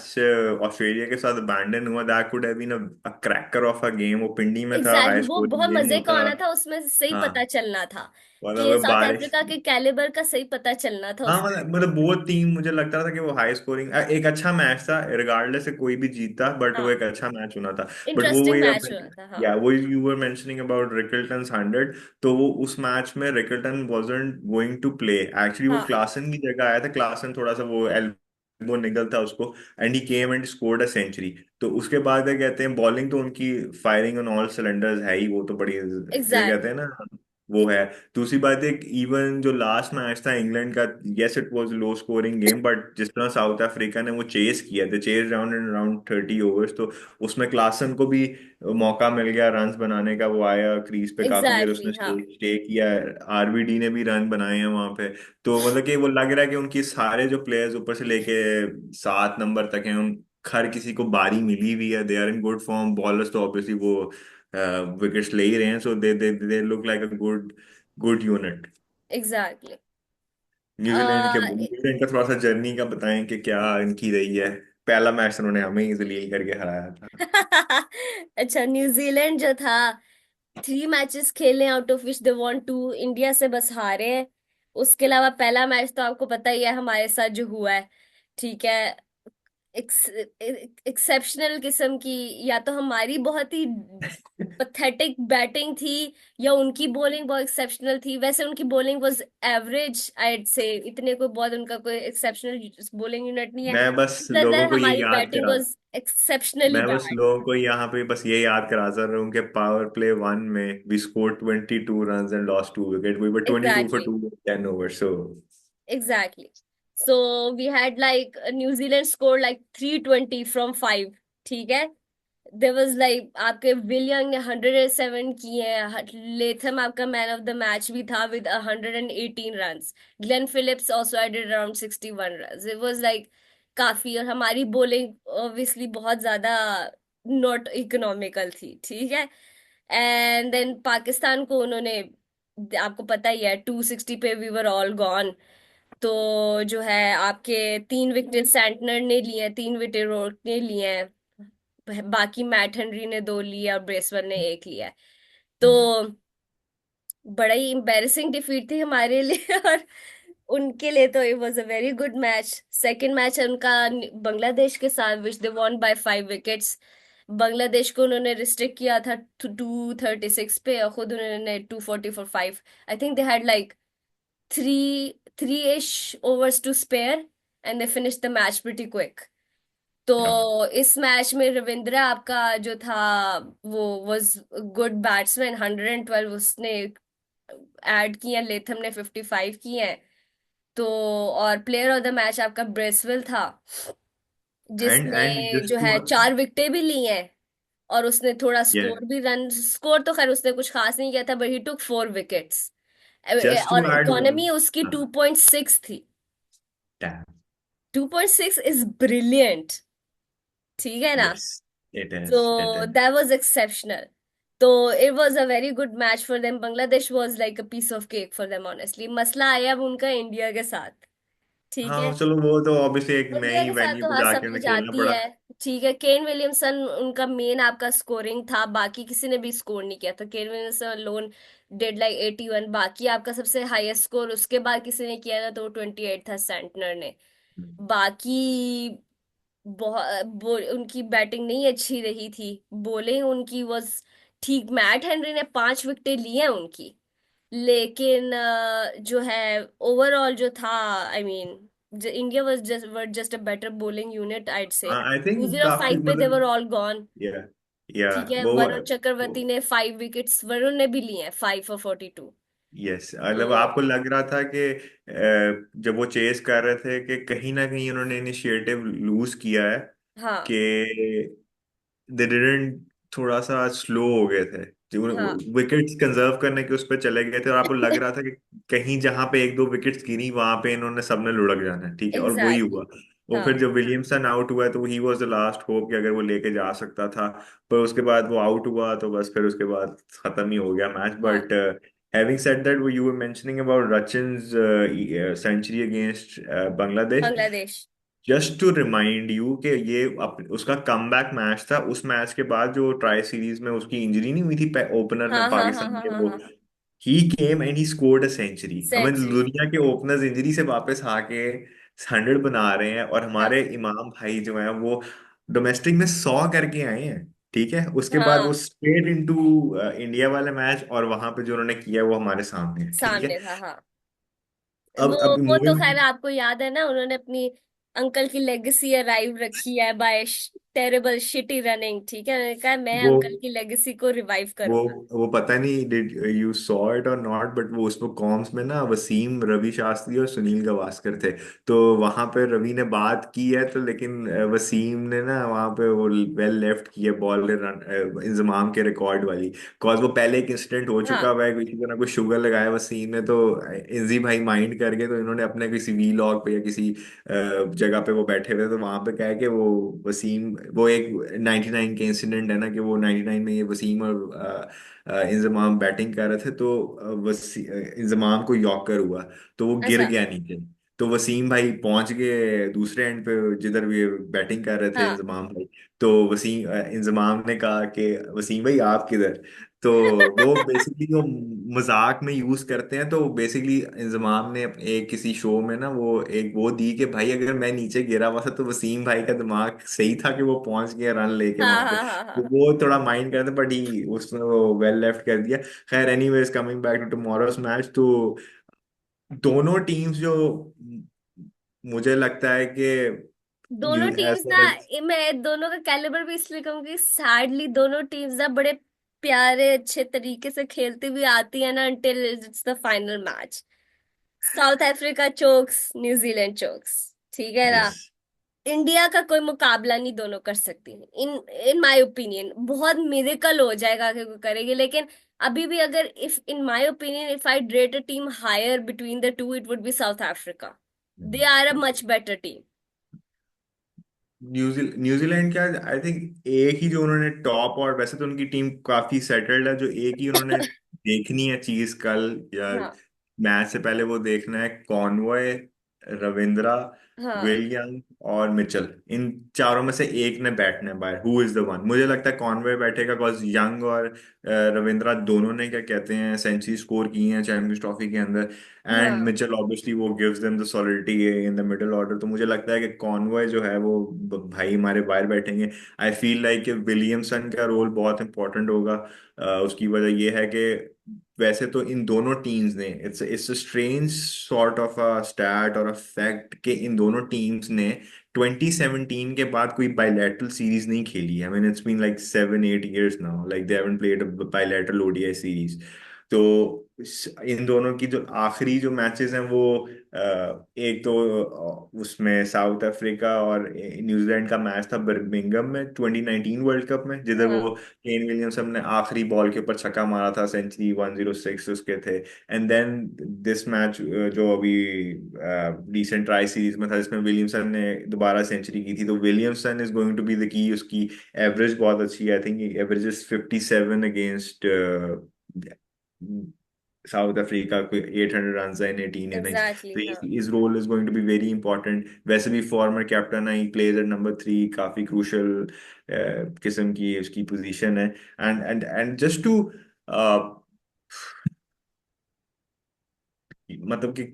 ऑस्ट्रेलिया के साथ अबैंडन हुआ, that could have been a cracker of a game. वो पिंडी में था, एग्जैक्टली हाई exactly, वो स्कोरिंग बहुत गेम मजे का होता। होना था, उसमें सही हाँ, पता चलना था कि मतलब साउथ बारिश। अफ्रीका के कैलिबर का सही पता चलना था हाँ, उसमें। मतलब वो टीम मुझे लगता था कि वो हाई स्कोरिंग एक अच्छा मैच था, रिगार्डलेस से कोई भी जीता, बट वो हाँ, एक अच्छा मैच होना था। बट वो इंटरेस्टिंग वही अब, मैच हुआ था, हाँ। या वो you were mentioning about Rickelton 100, तो वो उस मैच में Rickelton wasn't going to play, actually वो हाँ, क्लासन की जगह आया था। क्लासन थोड़ा सा वो एल्बो निकल था उसको, and he came and scored a century. तो उसके बाद क्या कहते हैं, बॉलिंग तो उनकी फायरिंग ऑन ऑल सिलेंडर्स है ही, वो तो बड़ी क्या कहते हैं एग्जैक्टली। ना, वो है। दूसरी बात है, इवन जो लास्ट मैच था इंग्लैंड का, yes it was low scoring game, but जिस तरह साउथ अफ्रीका ने वो चेस किया, they chase round and around 30 overs, तो उसमें क्लासन को भी मौका मिल गया रन्स बनाने का। वो आया क्रीज पे, काफी देर उसने एग्जैक्टली, हाँ। स्टे किया। आरबीडी ने भी रन बनाए हैं वहां पे। तो मतलब कि वो लग रहा है कि उनकी सारे जो प्लेयर्स ऊपर से लेके 7 नंबर तक हैं, उन हर किसी को बारी मिली हुई है, they are in good form. Bowlers तो ऑब्वियसली वो विकेट्स ले ही रहे हैं, सो they look like a good good unit. Exactly. New Zealand का थोड़ा सा जर्नी का बताएं कि क्या इनकी रही है। पहला मैच उन्होंने हमें ही जलील करके हराया था। अच्छा, न्यूजीलैंड जो था, 3 मैचेस खेले, out of which they von 2, India से बस हारे हैं। उसके अलावा पहला मैच तो आपको पता ही है हमारे साथ जो हुआ है। ठीक है। एक्सेप्शनल किस्म की, या तो हमारी बहुत ही पथेटिक बैटिंग थी, या उनकी बॉलिंग बहुत एक्सेप्शनल थी। वैसे उनकी बॉलिंग वाज एवरेज, आइड से, इतने कोई बहुत उनका कोई एक्सेप्शनल बॉलिंग यूनिट नहीं है। मैं बस इधर लोगों उधर को ये हमारी याद बैटिंग करा वाज एक्सेप्शनली मैं बस बैड। लोगों को यहाँ पे बस ये याद कराता रहा हूँ कि पावर प्ले वन में we score 22 run and lost 2 wicket, we were 22 for exactly, 210 over, so exactly. So we had like New Zealand score like 320 from 5, ठीक है। देर वॉज लाइक आपके विलियम ने 107 किए हैं, लेथम आपका मैन ऑफ द मैच भी था with 118 run. Glenn Phillips also added around 61 run. It was like काफी, और हमारी बॉलिंग ऑब्वियसली बहुत ज्यादा नॉट इकोनॉमिकल थी, ठीक है। एंड देन पाकिस्तान को उन्होंने, आपको पता ही है, 260 पे वी वर ऑल गॉन। तो जो है आपके 3 विकेट सैंटनर ने लिए हैं, 3 विकेट रोड ने लिए हैं, बाकी मैट हेनरी ने 2 लिया और ब्रेसवेल ने 1 लिया है। तो बड़ा ही एम्बेरसिंग डिफीट थी हमारे लिए और उनके लिए तो it was a very good match. Second match है उनका बांग्लादेश के साथ, which they won by 5 wickets. Bangladesh को उन्होंने रिस्ट्रिक्ट किया था 236 पे, और खुद उन्होंने 240 for 5। I think they had like three ish overs to spare and they finish the match pretty quick. तो इस मैच में रविंद्रा आपका जो था वो वाज गुड बैट्समैन, 112 उसने ऐड किए, लेथम ने 55 किए हैं। तो और प्लेयर ऑफ द मैच आपका ब्रेसवेल था, एंड जिसने जो जस्ट है टू 4 विकेटें भी ली हैं। और उसने थोड़ा स्कोर भी, रन स्कोर तो खैर उसने कुछ खास नहीं किया था, but he took 4 wickets. Just to और ऐड इकोनॉमी उसकी 2.6 थी। वन। 2.6 इज ब्रिलियंट, ठीक है ना। Yes, it So is, it is. that was exceptional. So it was a very good match for them. Bangladesh was like a piece of cake for them, honestly. मसला आया अब उनका India के साथ, ठीक है। हाँ चलो, वो तो ऑब्वियसली एक इंडिया नई के साथ वेन्यू तो पे हाँ जाके समझ उन्हें खेलना आती पड़ा। है, ठीक है। केन विलियमसन उनका मेन आपका स्कोरिंग था, बाकी किसी ने भी स्कोर नहीं किया था। Kane Williamson loan dead like 81, बाकी आपका सबसे हाईएस्ट स्कोर उसके बाद किसी ने किया था तो 28 था सेंटनर ने। बाकी बहुत उनकी बैटिंग नहीं अच्छी रही थी, बॉलिंग उनकी वाज ठीक। मैट हेनरी ने 5 विकेटें ली हैं उनकी, लेकिन जो है ओवरऑल जो था, I mean India was just a better bowling unit, I'd से। आई टू थिंक जीरो काफी फाइव पे दे वर मतलब, ऑल गॉन, या या ठीक है। वो वरुण चक्रवर्ती ने 5 विकेट्स, वरुण ने भी लिए हैं 5 for 42। यस, मतलब तो आपको लग रहा था कि जब वो चेस कर रहे थे कि कहीं ना कहीं उन्होंने इनिशिएटिव लूज किया है, हाँ, कि दे डिडंट, थोड़ा सा स्लो हो गए थे जो हाँ, विकेट्स कंजर्व करने के उस पर चले गए थे, और आपको लग रहा था कि कहीं जहां पे एक दो विकेट्स गिरी वहां पे इन्होंने सबने लुढ़क जाना है, ठीक है, और वही एग्जैक्टली, हुआ। वो हाँ, फिर जब विलियमसन आउट हुआ तो he was the last hope कि अगर वो लेके जा सकता था, पर उसके बाद वो आउट हुआ तो बस फिर उसके बाद खत्म ही हो गया मैच। हाँ। But having said that, you were mentioning about Rachin's century against Bangladesh, Bangladesh, just to remind you कि ये उसका कमबैक मैच था। उस मैच के बाद जो ट्राई सीरीज में उसकी इंजरी नहीं हुई थी ओपनर में हाँ, हाँ, हाँ, पाकिस्तान हाँ, के, हाँ, वो हाँ। He came and he scored a century. हमें सेंचुरी, दुनिया के ओपनर्स इंजरी से वापस आके 100 बना रहे हैं, और हाँ, हमारे इमाम भाई जो हैं वो डोमेस्टिक में 100 करके आए हैं, ठीक है। उसके बाद वो हाँ, स्ट्रेट इनटू इंडिया वाले मैच, और वहां पे जो उन्होंने किया वो हमारे सामने है, ठीक है। सामने था, हाँ। वो अब वो तो मूविंग, खैर आपको याद है ना, उन्होंने अपनी अंकल की लेगेसी अराइव रखी है बाय टेरेबल शिटी रनिंग, ठीक है। उन्होंने कहा मैं वो अंकल की लेगेसी को रिवाइव वो करूंगा। वो पता नहीं डिड यू सॉ इट और नॉट, बट वो उसमें कॉम्स में ना वसीम, रवि शास्त्री और सुनील गावस्कर थे। तो वहां पे रवि ने बात की है तो, लेकिन वसीम ने ना वहां पे वो वेल लेफ्ट की है बॉल रन इंजमाम के रिकॉर्ड वाली। कॉज वो पहले एक इंसिडेंट हो चुका हाँ, हुआ है, किसी तरह को शुगर लगाया वसीम ने, तो इंजी भाई माइंड करके तो इन्होंने अपने किसी वी लॉग पे या किसी जगह पे वो बैठे हुए, तो वहां पे क्या है कि वो वसीम, वो एक 99 के इंसिडेंट है ना, कि वो 99 में ये वसीम और इंजमाम बैटिंग कर रहे थे, तो इंजमाम को यॉर्कर हुआ, तो वो गिर अच्छा, गया नीचे। तो वसीम भाई पहुंच गए दूसरे एंड पे जिधर भी बैटिंग कर रहे थे हाँ, इंजमाम भाई। तो इंजमाम ने कहा कि वसीम भाई आप किधर। तो वो बेसिकली वो मजाक में यूज करते हैं, तो बेसिकली इंजमाम ने एक किसी शो में ना वो एक वो दी कि भाई अगर मैं नीचे गिरा हुआ था तो वसीम भाई का दिमाग सही था कि वो पहुंच गया रन लेके हाँ, वहां पे, हाँ, हाँ, तो हाँ। वो थोड़ा माइंड करते, बट ही उसने वो वेल लेफ्ट कर दिया। खैर anyways, coming back to tomorrow's match, तो दोनों टीम्स जो, मुझे लगता है कि दोनों एज टीम्स ना, फार एज, मैं दोनों का कैलिबर भी इसलिए कहूंगी, सैडली दोनों टीम्स ना बड़े प्यारे अच्छे तरीके से खेलती हुई आती है ना, until it's the final match. South Africa chokes, New Zealand chokes, ठीक है ना। यस। इंडिया का कोई मुकाबला नहीं दोनों कर सकती। इन इन माय ओपिनियन बहुत मिरेकल हो जाएगा कि कोई करेगी, लेकिन अभी भी अगर if in my opinion if I rate a team hire between the two it would be south Africa. They are a much better team. New Zealand क्या, आई थिंक एक ही जो उन्होंने टॉप, और वैसे तो उनकी टीम काफी सेटल्ड है, जो एक ही उन्होंने देखनी है चीज कल या हाँ मैच से पहले वो देखना है, कॉनवॉय, रविंद्रा, हाँ विलियम और मिचेल, इन चारों में से एक ने बैठना है बाहर। Who is the one? मुझे लगता है कॉनवॉय बैठेगा, बिकॉज यंग और रविंद्रा दोनों ने क्या कहते हैं सेंचुरी स्कोर की हैं चैंपियंस ट्रॉफी के अंदर, एंड हाँ मिचेल ऑब्वियसली वो gives them the solidity in the middle order. तो मुझे लगता है कि कॉनवॉय जो है वो भाई हमारे बाहर बैठेंगे। आई फील लाइक कि विलियमसन का रोल बहुत इंपॉर्टेंट होगा। उसकी वजह ये है कि वैसे तो इन दोनों टीम्स ने, it's a strange sort of a stat और अ फैक्ट कि इन दोनों टीम्स ने 2017 के बाद कोई बायलैटरल सीरीज नहीं खेली है। I mean it's been like 7-8 years now, like they haven't played a bilateral ODI series. तो इन दोनों की जो आखिरी जो मैचेस हैं वो एक तो उसमें साउथ अफ्रीका और न्यूजीलैंड का मैच था बर्मिंघम में 2019 वर्ल्ड कप में, जिधर हाँ वो केन विलियमसन ने आखिरी बॉल के ऊपर छक्का मारा था, सेंचुरी 106 उसके थे। एंड देन दिस मैच जो अभी रिसेंट ट्राई सीरीज में था, जिसमें विलियमसन ने दोबारा सेंचुरी की थी, तो Williamson is going to be the key. उसकी एवरेज बहुत अच्छी है, I think average is 57 against South Africa को, 800 रन इन 18 इनिंग्स। एग्जैक्टली तो हाँ। his role is going to be very important। वैसे भी फॉर्मर कैप्टन है, ही प्लेज एट नंबर 3, काफी क्रूशल किस्म की उसकी पोजीशन है। एंड जस्ट टू मतलब कि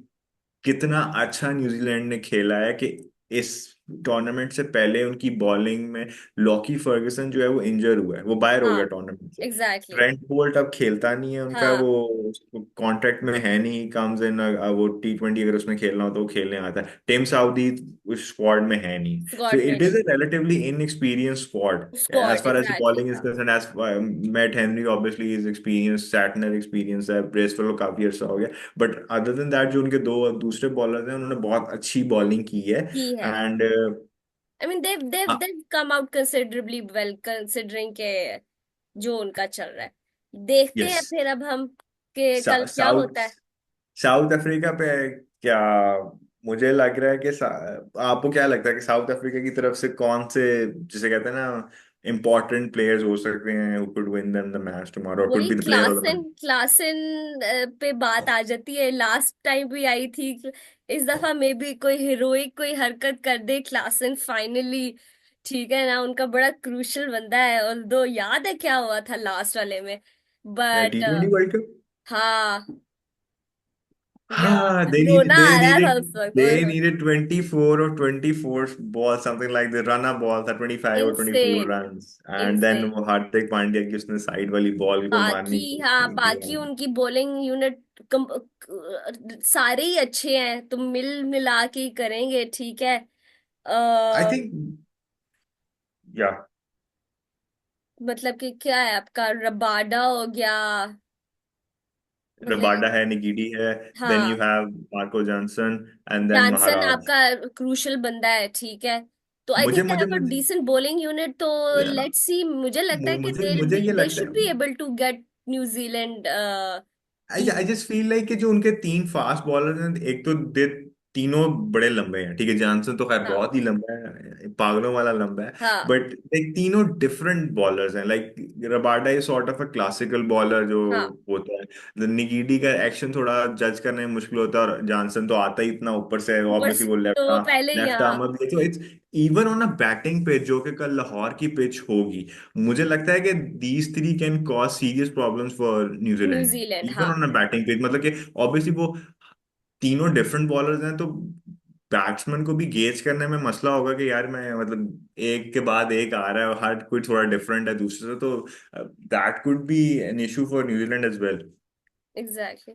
कितना अच्छा न्यूजीलैंड ने खेला है कि इस टूर्नामेंट से पहले उनकी बॉलिंग में लॉकी फर्गुसन जो है वो इंजर हुआ है, वो बाहर हो हाँ गया टूर्नामेंट से। एग्जैक्टली ट्रेंट बोल्ट अब खेलता नहीं है उनका, हाँ। वो कॉन्ट्रैक्ट में है नहीं, कम्स इन, वो T20 अगर उसमें खेलना हो तो वो खेलने आता है। टिम साउदी उस स्क्वाड में है नहीं। सो स्कॉट में इट इज नहीं। A relatively inexperience squad as squad far as exactly bowling is हाँ। Concern. As Matt Henry obviously is experience, Santner experience है, ब्रेसवेल को काफी अर्सा हो गया। बट अदर देन दैट जो उनके दो दूसरे बॉलर्स हैं उन्होंने बहुत अच्छी बॉलिंग की है। की है। And I mean they've come out considerably well considering के जो उनका चल रहा है। देखते यस, हैं फिर अब हम कि कल क्या साउथ होता है। साउथ अफ्रीका पे क्या, मुझे लग रहा है कि आपको क्या लगता है कि साउथ अफ्रीका की तरफ से कौन से, जिसे कहते हैं ना, इंपॉर्टेंट प्लेयर्स हो सकते हैं who could win them the match tomorrow, could वही be the player of the Klaasen match? Klaasen पे बात आ जाती है। लास्ट टाइम भी आई थी। इस दफा मे भी कोई हीरोइक कोई हरकत कर दे क्लासन फाइनली। ठीक है ना, उनका बड़ा क्रूशल बंदा है। और दो याद है क्या हुआ था लास्ट वाले में। But T20 world cup. हाँ हाँ, यार they रोना needed they आ रहा था needed उस वक्त। ओए they होए। needed 24 or 24 ball, something like the run up ball था, 25 or 24 insane runs, and then insane. वो हार्दिक पांड्या की उसने साइड वाली बॉल को मारनी बाकी हाँ, बाकी थी। उनकी बॉलिंग यूनिट सारे ही अच्छे हैं। तुम मिल मिला के ही करेंगे, ठीक है। आई आ, थिंक या मतलब कि क्या है आपका रबाडा हो गया। मतलब रबाडा है, निगीडी है, देन यू हाँ, have Marco Jansen, and then Jansen Maharaj. आपका क्रूशल बंदा है, ठीक है। तो आई मुझे थिंक दे मुझे हैव अ मुझे डिसेंट बॉलिंग यूनिट। तो लेट्स सी, मुझे लगता है कि मुझे दे मुझे ये दे लगता शुड बी है, able to get New Zealand I easy. Just feel like कि जो उनके तीन फास्ट बॉलर हैं, एक तो दे तीनों बड़े लंबे हैं, ठीक है, जॉनसन तो खैर हाँ बहुत ही लंबा है, पागलों वाला लंबा है। हाँ बट लाइक तीनों डिफरेंट बॉलर्स हैं। Like Rabada is sort of a classical bowler जो हाँ। होता है, निगीडी का एक्शन थोड़ा जज करने में मुश्किल होता है, और जॉनसन तो आता ही इतना ऊपर से, ऊपर ऑब्वियसली से वो तो पहले ही लेफ्ट यहाँ आर्मर भी है। तो it's even on a batting pitch जो कि कल लाहौर की पिच होगी, मुझे लगता है कि these three can cause serious problems for New Zealand New Zealand even हाँ। On a batting pitch. मतलब कि ऑब्वियसली वो तीनों डिफरेंट बॉलर्स हैं, तो बैट्समैन को भी गेज करने में मसला होगा कि यार मैं मतलब एक के बाद एक आ रहा है और हर कोई थोड़ा डिफरेंट है दूसरे से, तो that could be an issue for New Zealand as well. Exactly.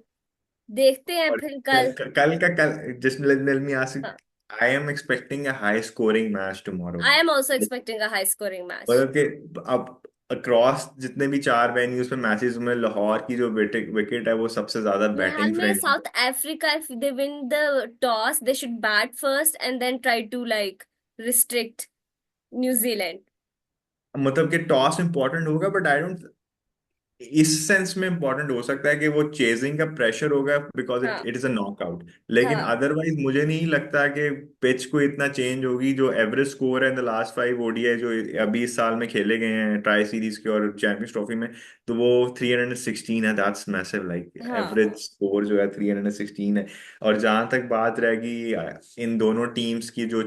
देखते हैं और फिर कल। कल का कल जस्ट लेट मी आस्क, हाँ, I am expecting a high scoring match tomorrow. I am also expecting a high scoring match. मतलब कि अब अक्रॉस जितने भी चार वेन्यूज पे मैचेस में लाहौर की जो विकेट है वो सबसे ज्यादा फिलहाल बैटिंग में friendly. South Africa, if they win the toss they should bat first and then try to like restrict New Zealand. मतलब कि टॉस इंपॉर्टेंट होगा, बट आई डोंट, इस सेंस में इंपॉर्टेंट हो सकता है कि वो चेजिंग का प्रेशर होगा बिकॉज इट हाँ इट इज अ नॉकआउट। लेकिन हाँ अदरवाइज मुझे नहीं लगता कि पिच को इतना चेंज होगी। जो एवरेज स्कोर है इन द लास्ट 5 ओडीआई जो अभी इस साल में खेले गए हैं ट्राई सीरीज के और चैंपियंस ट्रॉफी में, तो वो 316 है। दैट्स मैसिव, लाइक हाँ एवरेज हाँ स्कोर जो है 316 है। और जहां तक बात रहेगी इन दोनों टीम्स की जो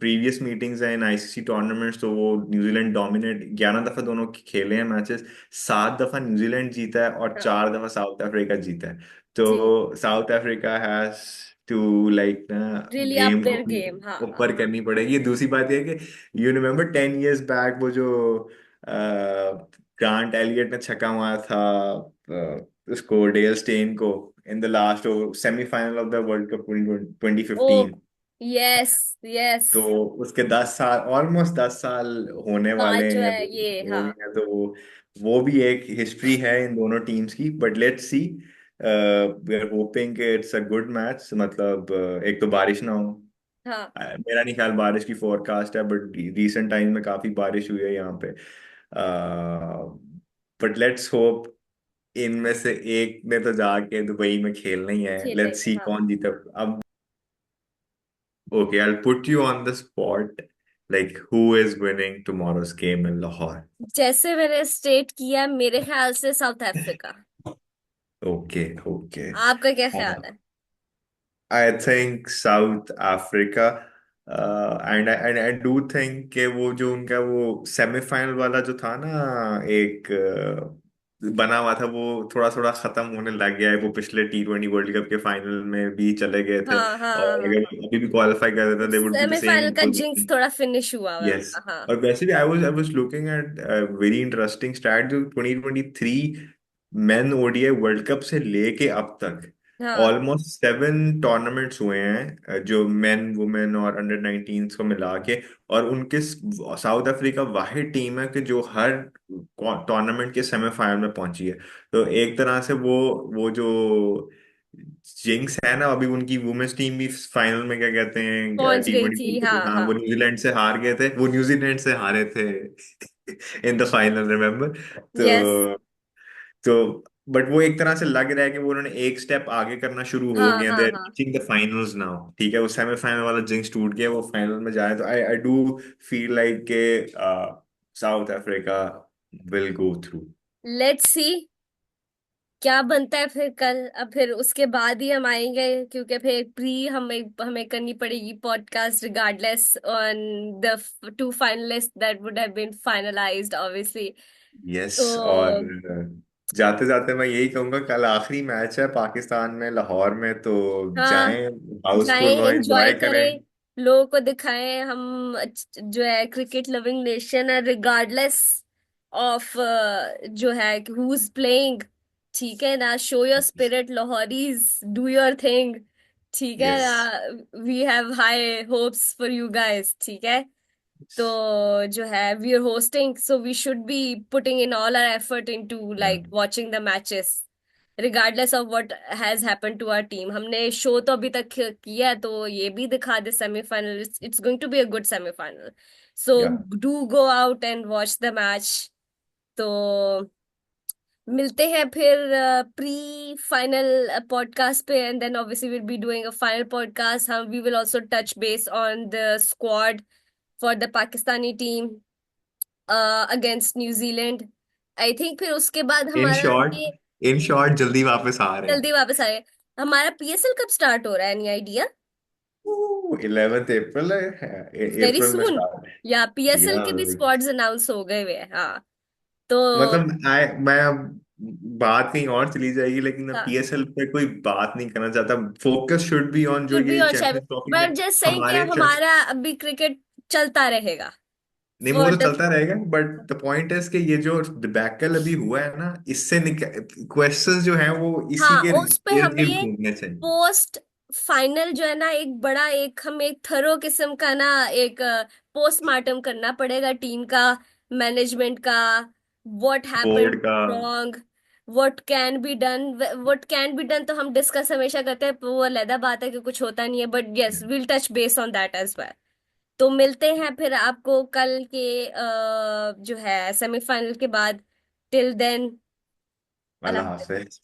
प्रीवियस मीटिंग्स हैं इन आईसीसी टूर्नामेंट्स, तो वो न्यूजीलैंड डोमिनेट 11 दफा दोनों खेले हैं मैचेस। 7 दफा न्यूजीलैंड जीता है और हाँ 4 दफा साउथ अफ्रीका जीता है। जी, तो South Africa has to like ना रियली अप गेम को देयर अपनी गेम। हाँ हाँ ऊपर करनी पड़ेगी। दूसरी बात यह है कि यू रिमेम्बर 10 years बैक वो जो ग्रांट एलियट ने छक्का मारा था उसको डेल स्टेन को in the last semifinal of the world cup O 2015। Yes yes. तो उसके 10 साल, ऑलमोस्ट 10 साल होने वाले बाद जो हैं, है ये, हो हाँ गए हैं। तो वो भी एक हिस्ट्री है इन दोनों टीम्स की। But let's see, we are hoping it's a good match. मतलब एक तो बारिश ना हो। हाँ मेरा नहीं ख्याल बारिश की फोरकास्ट है, बट रिसेंट टाइम में काफी बारिश हुई है यहाँ पे। बट लेट्स होप इनमें से एक ने तो जाके दुबई में खेलना ही है। लेट्स खेलेंगे सी हाँ। कौन जीता अब। Okay, I'll put you on the spot. Like, who is winning tomorrow's game in Lahore? जैसे मैंने स्टेट किया, मेरे ख्याल से साउथ अफ्रीका। Okay, okay. आपका क्या ख्याल Uh, है? I think South Africa, and I do think कि वो जो उनका वो सेमीफाइनल वाला जो था ना, एक बना हुआ था, वो थोड़ा थोड़ा खत्म होने लग गया है। वो पिछले T20 वर्ल्ड कप के फाइनल में भी चले गए थे, हाँ हाँ और हाँ अगर हाँ। अभी भी क्वालिफाई कर देते they would be the semifinal same का जिंक्स पोजीशन। थोड़ा फिनिश हुआ हुआ है यस। उनका, हाँ। और वैसे भी I was looking at very interesting stat जो 2023 मेन ओडीआई वर्ल्ड कप से लेके अब तक हाँ ऑलमोस्ट 7 टूर्नामेंट्स हुए हैं, जो मेन वुमेन और अंडर 19 को मिला के। और उनके साउथ अफ्रीका वाहिद टीम है कि जो हर टूर्नामेंट के सेमीफाइनल में पहुंची है। तो एक तरह से वो जो जिंक्स है ना, अभी उनकी वुमेन्स टीम भी फाइनल में क्या कहते हैं पहुंच टी गई थी, ट्वेंटी, हाँ हाँ हाँ। वो न्यूजीलैंड से हार गए थे, वो न्यूजीलैंड से हारे थे in the final, remember. Yes. तो बट वो एक तरह से लग रहा है कि वो उन्होंने एक स्टेप आगे करना शुरू हो हाँ गया। दे हाँ आर हाँ। Reaching the finals now. ठीक है, वो सेमीफाइनल वाला जिंक्स टूट गया, वो फाइनल में जाए। तो आई आई डू फील लाइक के south Africa will go through. Let's see क्या बनता है फिर कल। अब फिर उसके बाद ही हम आएंगे, क्योंकि फिर प्री हमें हमें करनी पड़ेगी podcast regardless on the two finalist that would have been finalised obviously. Yes. तो और जाते जाते मैं यही कहूंगा, कल आखिरी मैच है पाकिस्तान में लाहौर में, तो हाँ, जाएं, हाउसफुल जाएं हो, एंजॉय एंजॉय करें। करें, लोगों को दिखाएं हम जो है क्रिकेट लविंग नेशन है, रिगार्डलेस ऑफ जो है हु इज प्लेइंग। ठीक है ना, show your spirit Lahoris, do your thing. ठीक है यस। ना, we have high hopes for you guys. ठीक है, तो जो है we are hosting, so we should be putting in all our effort into like watching the matches regardless of what has happened to our team. हमने show तो अभी तक किया है, तो ये भी दिखा दे semifinal, it's going to be a good semifinal. सो या do go out and watch the match. तो मिलते हैं फिर प्री फाइनल पॉडकास्ट पे, and then obviously will be doing a final podcast. हम we will also touch base on the squad for the Pakistani team against New Zealand. I think फिर उसके बाद इन हमारा शॉर्ट, ये इन शॉर्ट जल्दी वापस आ रहे जल्दी वापस आए। हमारा पीएसएल कब स्टार्ट हो रहा है, एनी आइडिया? हैं। 11 अप्रैल है, वेरी अप्रैल में सून। स्टार्ट। या पीएसएल या के भी स्क्वाड्स अनाउंस हो गए हुए हैं, हाँ। तो मतलब मैं अब बात कहीं और चली जाएगी, लेकिन मैं हाँ, पीएसएल पे कोई बात नहीं करना चाहता। फोकस शुड बी ऑन जो शुड बी ये और शायद, चैंपियंस ट्रॉफी में बट जस्ट सही कि हमारे अब हमारा अभी क्रिकेट चलता रहेगा नहीं, वो फॉर तो द। चलता रहेगा, बट द पॉइंट इज कि ये जो डिबैकल अभी हुआ है ना, इससे क्वेश्चंस जो है वो इसी हाँ, के उस पे इर्द हमें गिर्द ये घूमने चाहिए। पोस्ट फाइनल जो है ना, एक बड़ा एक हमें एक थरो किस्म का ना एक पोस्टमार्टम करना पड़ेगा टीम का। मैनेजमेंट का, व्हाट बोर्ड हैपेंड का। Wrong, what can be done. What can be done तो हम डिस्कस हमेशा करते हैं, वो अलग बात है कि कुछ होता नहीं है, but yes will touch base on that as well. तो मिलते हैं फिर आपको कल के जो है सेमीफाइनल के बाद। टिल देन, अल्लाह अल्लाह हाफिज। हाफिज।